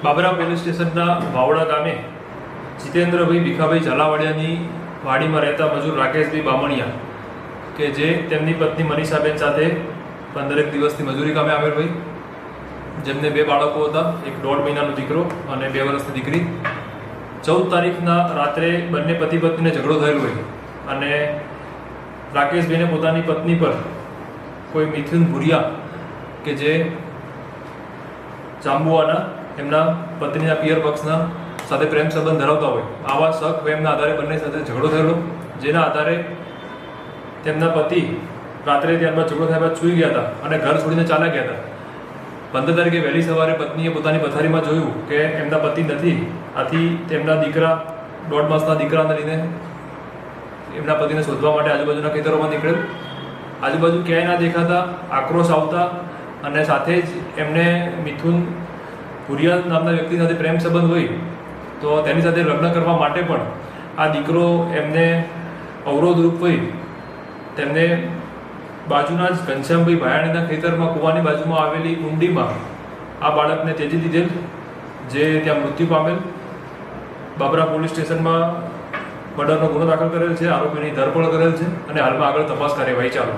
Babra police સ્ટેશનના વાવડા ગામે જીતેન્દ્રભાઈ ભીખાભાઈ ઝાલાવાડિયાની વાડીમાં રહેતા મજૂર રાકેશભાઈ બામણિયા કે જે તેમની પત્ની મનીષાબેન સાથે 15 દિવસથી મજૂરી કામે આવેલ ભાઈ, જેમને 2 બાળકો હતા, એક 1.5 મહિનાનો દીકરો અને 2 વર્ષની દીકરી. 14 તારીખના રાત્રે બંને પતિ પત્નીને ઝઘડો થયેલો હોય અને રાકેશભાઈને પોતાની પત્ની પર કોઈ મિથુન ભુરિયા કે જે જાંબુઆના એમના પત્નીના પિયર પક્ષના સાથે પ્રેમ સંબંધ ધરાવતા હોય, આવા શક વહેમના આધારે બંને સાથે ઝઘડો થયેલો, જેના આધારે તેમના પતિ રાત્રે ત્યારબાદ ઝઘડો થયા બાદ સૂઈ ગયા હતા અને ઘર છોડીને ચાલ્યા ગયા હતા. 15 તારીખે વહેલી સવારે પત્નીએ પોતાની પથારીમાં જોયું કે એમના પતિ નથી. આથી તેમના દીકરા 1.5 માસના દીકરાને લઈને એમના પતિને શોધવા માટે આજુબાજુના ખેતરોમાં નીકળેલ. આજુબાજુ ક્યાંય ના દેખાતા આક્રોશ આવતા અને સાથે જ એમને મિથુન ભુરિયા નામના વ્યક્તિ સાથે પ્રેમ સંબંધ હોય તો તેની સાથે લગ્ન કરવા માટે પણ આ દીકરો એમને અવરોધરૂપ હોય તેમને બાજુના જ ઘનશ્યામભાઈ ભાયાણીના ખેતરમાં કૂવાની બાજુમાં આવેલી ઊંડીમાં આ બાળકને ત્યજી દીધેલ, જે ત્યાં મૃત્યુ પામેલ. બાબરા પોલીસ સ્ટેશનમાં મર્ડરનો ગુનો દાખલ કરેલ છે, આરોપીની ધરપકડ કરેલ છે અને હાલમાં આગળ તપાસ કાર્યવાહી ચાલુ.